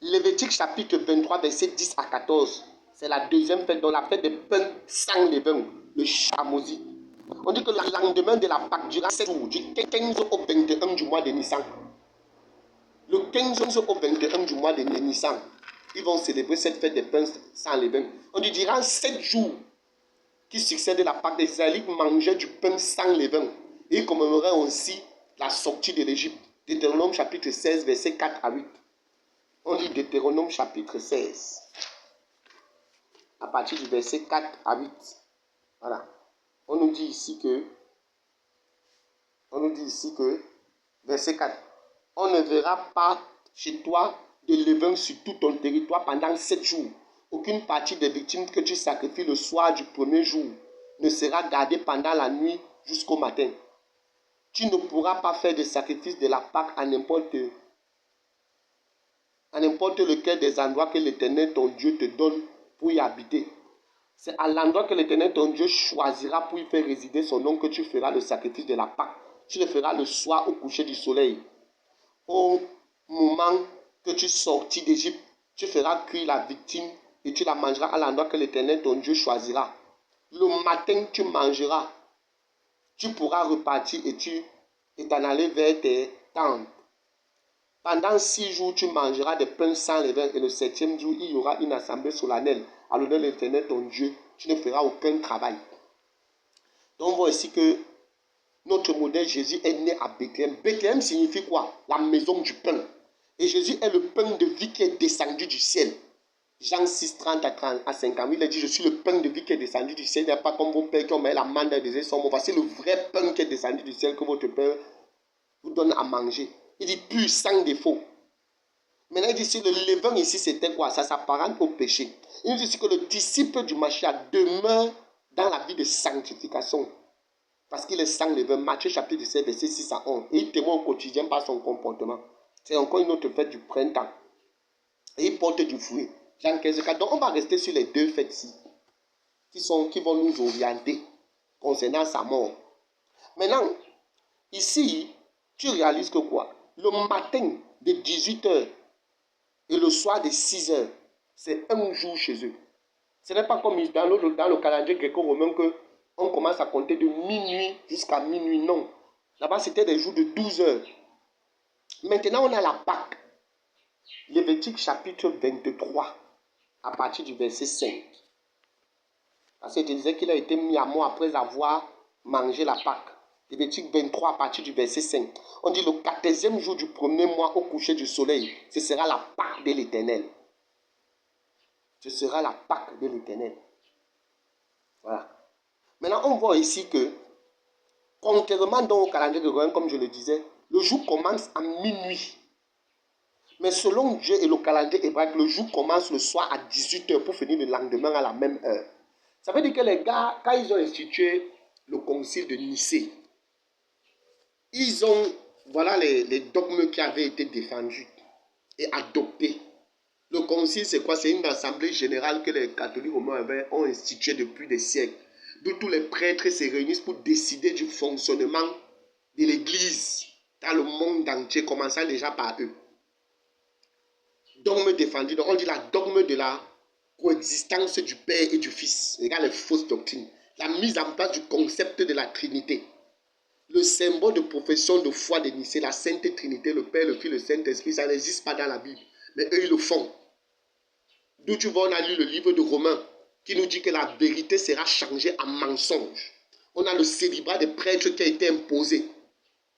Lévitique chapitre 23, verset 10 à 14. C'est la deuxième fête, dans la fête des pains sans levain, le Chamoisi. On dit que le lendemain de la Pâque, durant 7 jours, du 15 au 21 du mois de Nissan, le 15 au 21 du mois de Nissan, ils vont célébrer cette fête des pains sans levain. On dit durant 7 jours qui succèdent la Pâque, les Israélites mangeaient du pain sans levain. Et ils commémoraient aussi la sortie de l'Égypte. Deutéronome chapitre 16, verset 4 à 8. On lit Deutéronome chapitre 16, à partir du verset 4 à 8. Voilà. On nous dit ici que, verset 4, on ne verra pas chez toi de levain sur tout ton territoire pendant 7 jours. Aucune partie des victimes que tu sacrifies le soir du premier jour ne sera gardée pendant la nuit jusqu'au matin. Tu ne pourras pas faire de sacrifice de la Pâque à n'importe lequel des endroits que l'Éternel ton Dieu te donne pour y habiter. C'est à l'endroit que l'Éternel ton Dieu choisira pour y faire résider son nom que tu feras le sacrifice de la Pâque. Tu le feras le soir au coucher du soleil. Au moment que tu sortis d'Égypte, tu feras cuire la victime et tu la mangeras à l'endroit que l'Éternel ton Dieu choisira. Le matin, tu mangeras. Tu pourras repartir et t'en aller vers tes tentes. Pendant 6 jours, tu mangeras des pains sans levain et le 7e jour, il y aura une assemblée solennelle à l'honneur de l'Éternel ton Dieu. Tu ne feras aucun travail. Donc on voit ici que notre modèle Jésus est né à Bethléem. Bethléem signifie quoi? La maison du pain. Et Jésus est le pain de vie qui est descendu du ciel. Jean 6, 30 à 50. Il a dit, je suis le pain de vie qui est descendu du ciel. Il n'y a pas comme vos pères qui ont mis la manne des sommes. Voici le vrai pain qui est descendu du ciel que votre père vous donne à manger. Il dit pur, sans défaut. Maintenant, il dit ici, le levain ici, c'était quoi? Ça s'apparente au péché. Il dit ici que le disciple du Mashiach demeure dans la vie de sanctification. Parce qu'il est sans levain. Matthieu chapitre 17, verset 6 à 11. Et il témoigne au quotidien par son comportement. C'est encore une autre fête du printemps. Et il porte du fruit. Jean 15, 4. Donc, on va rester sur les deux fêtes-ci qui vont nous orienter concernant sa mort. Maintenant, ici, tu réalises que quoi? Le matin de 18h et le soir de 6h, c'est un jour chez eux. Ce n'est pas comme dans le calendrier gréco-romain qu'on commence à compter de minuit jusqu'à minuit. Non. Là-bas, c'était des jours de 12 heures. Maintenant, on a la Pâque. Lévitique chapitre 23, à partir du verset 5. Parce qu'il disait qu'il a été mis à mort après avoir mangé la Pâque. Lévitique 23 à partir du verset 5. On dit le 14e jour du premier mois au coucher du soleil, ce sera la Pâque de l'Éternel. Ce sera la Pâque de l'Éternel. Voilà. Maintenant, on voit ici que, contrairement au calendrier grégorien, comme je le disais, le jour commence à minuit. Mais selon Dieu et le calendrier hébraïque, le jour commence le soir à 18h pour finir le lendemain à la même heure. Ça veut dire que les gars, quand ils ont institué le concile de Nicée, ils ont, voilà les dogmes qui avaient été défendus et adoptés. Le concile, c'est quoi? C'est une assemblée générale que les catholiques romains ont instituée depuis des siècles, d'où tous les prêtres se réunissent pour décider du fonctionnement de l'Église dans le monde entier, commençant déjà par eux. Dogme défendu, donc on dit la dogme de la coexistence du Père et du Fils. Regarde les fausses doctrines. La mise en place du concept de la Trinité. Le symbole de profession de foi de Nicée, la Sainte Trinité, le Père, le Fils, le Saint-Esprit, ça n'existe pas dans la Bible. Mais eux, ils le font. D'où tu vois, on a lu le livre de Romains qui nous dit que la vérité sera changée en mensonge. On a le célibat des prêtres qui a été imposé.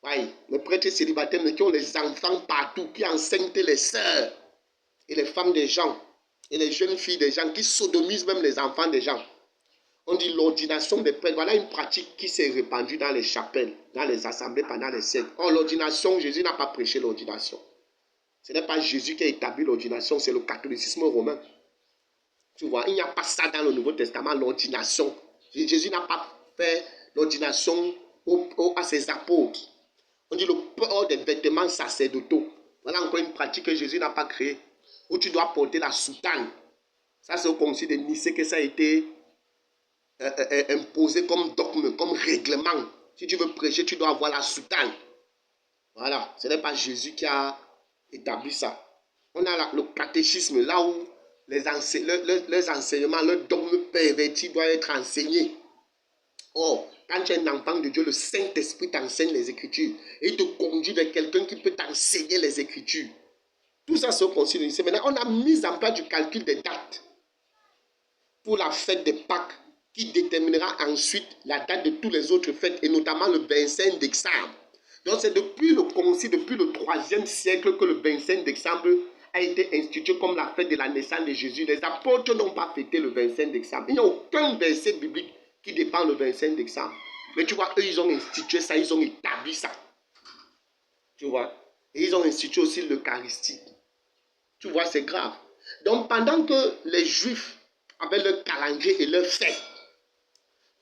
Oui, les prêtres célibataires, mais qui ont les enfants partout, qui enseignent les sœurs et les femmes des gens, et les jeunes filles des gens, qui sodomisent même les enfants des gens. On dit l'ordination des prêtres. Voilà une pratique qui s'est répandue dans les chapelles, dans les assemblées pendant les siècles. Or, l'ordination, Jésus n'a pas prêché l'ordination. Ce n'est pas Jésus qui a établi l'ordination, c'est le catholicisme romain. Tu vois, il n'y a pas ça dans le Nouveau Testament, l'ordination. Jésus n'a pas fait l'ordination à ses apôtres. On dit le port des vêtements sacerdotaux. Voilà encore une pratique que Jésus n'a pas créée. Où tu dois porter la soutane. Ça, c'est au concile de Nicée que ça a été imposé comme dogme, comme règlement. Si tu veux prêcher, tu dois avoir la soutane. Voilà, ce n'est pas Jésus qui a établi ça. On a le catéchisme, là où les enseignements, leur dogme perverti doit être enseigné. Or, quand tu es un enfant de Dieu, le Saint-Esprit t'enseigne les Écritures. Et il te conduit vers quelqu'un qui peut t'enseigner les Écritures. Tout ça, c'est au concile de Nicée. Maintenant, on a mis en place du calcul des dates pour la fête des Pâques, qui déterminera ensuite la date de toutes les autres fêtes, et notamment le 25 décembre. Donc, c'est depuis le concile, depuis le 3e siècle, que le 25 décembre a été institué comme la fête de la naissance de Jésus. Les apôtres n'ont pas fêté le 25 décembre. Il n'y a aucun verset biblique qui dépend le 25 décembre. Mais tu vois, eux, ils ont institué ça, ils ont établi ça. Tu vois. Et ils ont institué aussi l'Eucharistie. Tu vois, c'est grave. Donc, pendant que les Juifs avaient leur calendrier et leurs fêtes,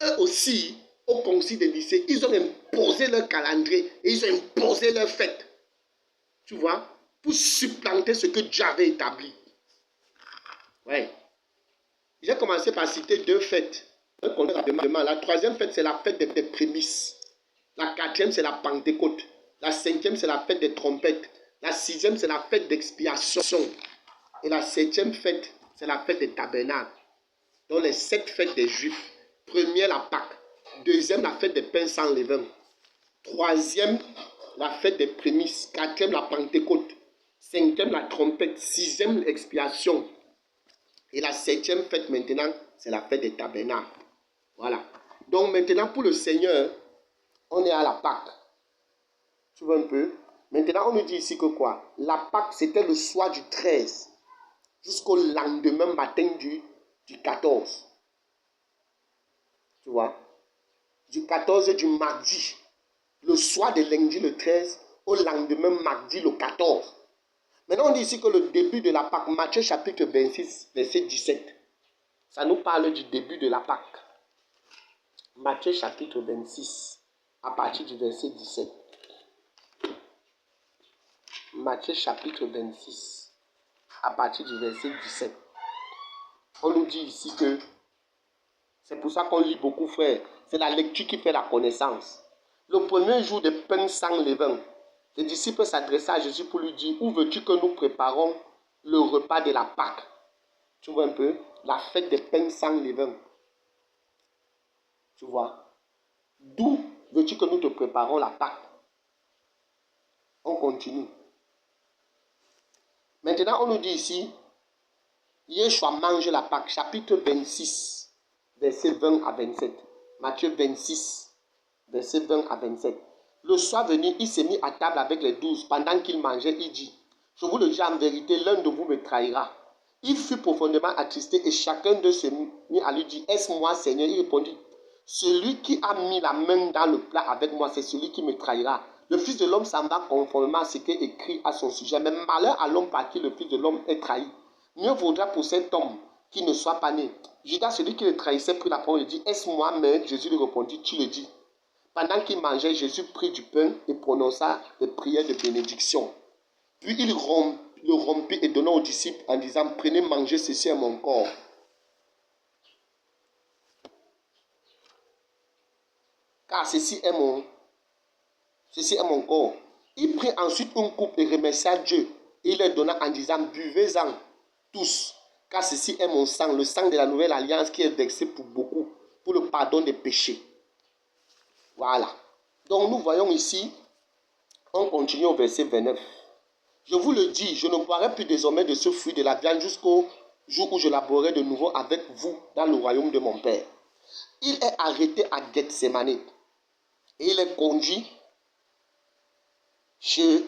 eux aussi, au concile de Nicée, ils ont imposé leur calendrier et ils ont imposé leurs fêtes. Tu vois, pour supplanter ce que Dieu avait établi. Ouais. J'ai commencé par citer 2 fêtes. La 3e fête, c'est la fête des prémices. La 4e, c'est la Pentecôte. La 5e, c'est la fête des trompettes. La 6e, c'est la fête d'expiation. Et la 7e fête, c'est la fête des tabernacles. Donc les 7 fêtes des Juifs. Première, la Pâque. 2e, la fête des pains sans levain. 3e, la fête des prémices. 4e, la Pentecôte. 5e, la trompette. 6e, l'expiation. Et la 7e fête maintenant, c'est la fête des tabernacles. Voilà. Donc maintenant, pour le Seigneur, on est à la Pâque. Tu vois un peu? Maintenant, on nous dit ici que quoi? La Pâque, c'était le soir du 13 jusqu'au lendemain matin du 14. Tu vois? Du 14 et du mardi. Le soir de lundi le 13 au lendemain mardi le 14. Maintenant, on dit ici que le début de la Pâque, Matthieu chapitre 26, verset 17. Ça nous parle du début de la Pâque. Matthieu chapitre 26, à partir du verset 17. Matthieu chapitre 26, à partir du verset 17. On nous dit ici que, c'est pour ça qu'on lit beaucoup, frère, c'est la lecture qui fait la connaissance. Le premier jour des pains sans levain, les disciples s'adressaient à Jésus pour lui dire, où veux-tu que nous préparons le repas de la Pâque? Tu vois un peu? La fête des pains sans levain. Tu vois? D'où veux-tu que nous te préparons la Pâque? On continue. Maintenant, on nous dit ici, Yeshua mange la Pâque, chapitre 26, verset 20 à 27. Matthieu 26, verset 20 à 27. Le soir venu, il s'est mis à table avec les 12. Pendant qu'il mangeait, il dit, je vous le dis en vérité, l'un de vous me trahira. Il fut profondément attristé et chacun d'eux s'est mis à lui dire, est-ce moi, Seigneur? Il répondit, celui qui a mis la main dans le plat avec moi, c'est celui qui me trahira. Le Fils de l'homme s'en va conformément à ce qui est écrit à son sujet. Mais malheur à l'homme par qui le Fils de l'homme est trahi. Mieux vaudra pour cet homme qui ne soit pas né. Judas, celui qui le trahissait, prit la parole et dit, est-ce moi, maître? Jésus lui répondit, tu le dis. Pendant qu'il mangeait, Jésus prit du pain et prononça des prières de bénédiction. Puis il le rompit et donna aux disciples en disant, prenez, mangez, ceci est mon corps. Car ceci est mon corps. Il prit ensuite une coupe et remercia Dieu. Et il leur donna en disant, buvez-en tous, car ceci est mon sang, le sang de la nouvelle alliance qui est versé pour beaucoup, pour le pardon des péchés. Voilà. Donc nous voyons ici, on continue au verset 29. Je vous le dis, je ne boirai plus désormais de ce fruit de la viande jusqu'au jour où je laborerai de nouveau avec vous dans le royaume de mon Père. Il est arrêté à Gethsémane et il est conduit chez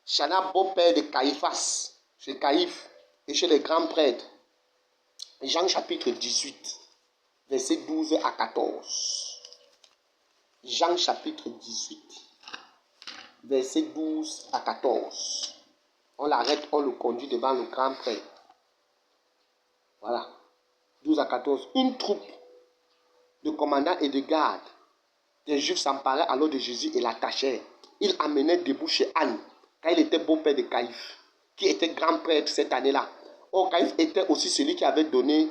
Chana, beau-père de Caïphas, chez Caïphe et chez les grands prêtres. Jean chapitre 18, versets 12 à 14. Jean chapitre 18, versets 12 à 14. On l'arrête, on le conduit devant le grand prêtre. Voilà. 12 à 14. Une troupe de commandants et de gardes des Juifs s'emparaient alors de Jésus et l'attachèrent. Ils amenaient debout chez Anne, car il était beau-père de Caïphe, qui était grand prêtre cette année-là. Or, Caïphe était aussi celui qui avait donné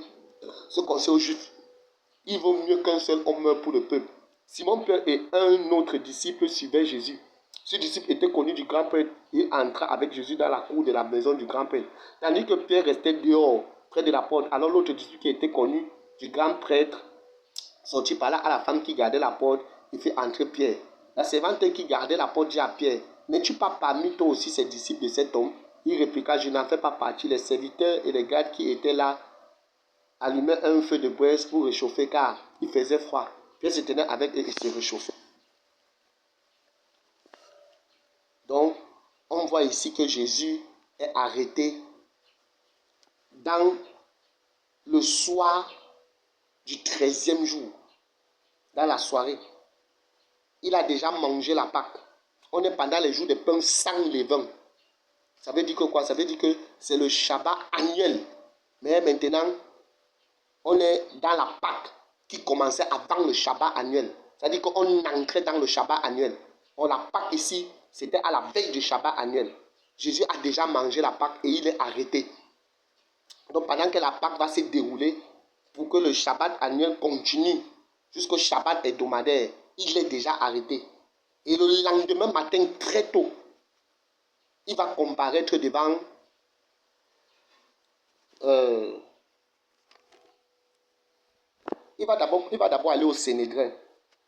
ce conseil aux Juifs. Il vaut mieux qu'un seul homme meure pour le peuple. Simon-Pierre et un autre disciple suivaient Jésus. Ce disciple était connu du grand prêtre. Il entra avec Jésus dans la cour de la maison du grand prêtre. Tandis que Pierre restait dehors, près de la porte. Alors l'autre disciple qui était connu du grand prêtre sortit par là à la femme qui gardait la porte. Il fit entrer Pierre. La servante qui gardait la porte dit à Pierre, n'es-tu pas parmi toi aussi ces disciples de cet homme? Il répliqua, je n'en fais pas partie. Les serviteurs et les gardes qui étaient là allumaient un feu de braise pour réchauffer car il faisait froid. Pierre se tenait avec eux et se réchauffait. Donc, on voit ici que Jésus est arrêté dans le soir du 13e jour, dans la soirée. Il a déjà mangé la Pâque. On est pendant les jours de pain sans levain. Ça veut dire que quoi? Ça veut dire que c'est le Shabbat annuel. Mais maintenant, on est dans la Pâque qui commençait avant le Shabbat annuel. C'est-à-dire qu'on entrait dans le Shabbat annuel. La Pâque ici, c'était à la veille du Shabbat annuel. Jésus a déjà mangé la Pâque et il est arrêté. Donc pendant que la Pâque va se dérouler, pour que le Shabbat annuel continue jusqu'au Shabbat hebdomadaire, il est déjà arrêté. Et le lendemain matin, très tôt, il va comparaître devant il va d'abord aller au Sanhédrin.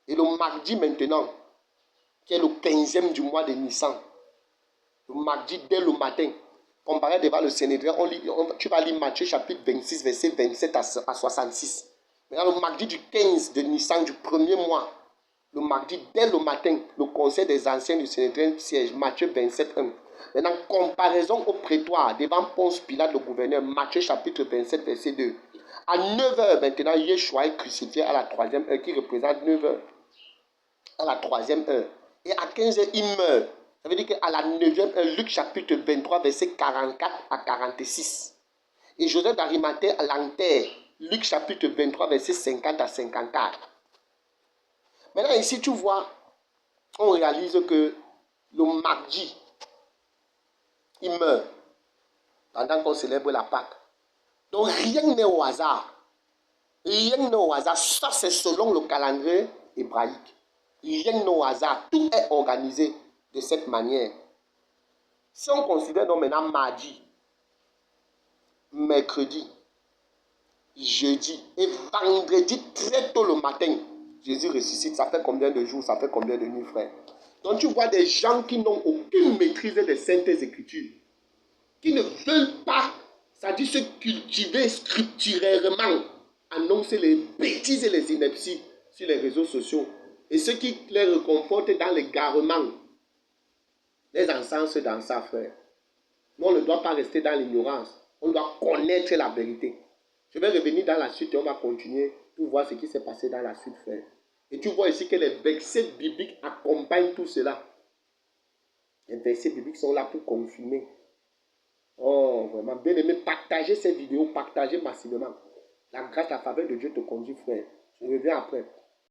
Et le mardi maintenant, qui est le 15e du mois de Nissan, le mardi dès le matin, comparé devant le Sanhédrin, tu vas lire Matthieu chapitre 26, verset 27 à 66. Maintenant, le mardi du 15 de Nissan du premier mois, le mardi dès le matin, le conseil des anciens du Sanhédrin siège, Matthieu 27, 1. Maintenant, comparaison au prétoire devant Ponce Pilate, le gouverneur, Matthieu chapitre 27, verset 2. À 9h maintenant, Yeshua est crucifié à la 3e heure, qui représente 9h. À la 3e heure. Et à 15h, il meurt. Ça veut dire qu'à la 9e heure, Luc chapitre 23, verset 44 à 46. Et Joseph d'Arimathée l'enterre, Luc chapitre 23, verset 50 à 54. Maintenant, ici, tu vois, on réalise que le mardi, il meurt pendant qu'on célèbre la Pâque. Donc, rien n'est au hasard. Rien n'est au hasard. Ça, c'est selon le calendrier hébraïque. Rien n'est au hasard. Tout est organisé de cette manière. Si on considère donc maintenant mardi, mercredi, jeudi et vendredi très tôt le matin, Jésus ressuscite. Ça fait combien de jours? Ça fait combien de nuits, frère? Donc tu vois des gens qui n'ont aucune maîtrise des Saintes Écritures, qui ne veulent pas, c'est-à-dire se cultiver scripturairement, annoncer les bêtises et les inepties sur les réseaux sociaux. Et ceux qui les réconfortent dans l'égarement, les encensent dans ça, frère. Nous, on ne doit pas rester dans l'ignorance. On doit connaître la vérité. Je vais revenir dans la suite et on va continuer pour voir ce qui s'est passé dans la suite, frère. Et tu vois ici que les versets bibliques accompagnent tout cela. Les versets bibliques sont là pour confirmer. Oh, vraiment, bien aimé, partagez ces vidéos, partagez massivement. La grâce, la faveur de Dieu te conduit, frère. Je reviens après.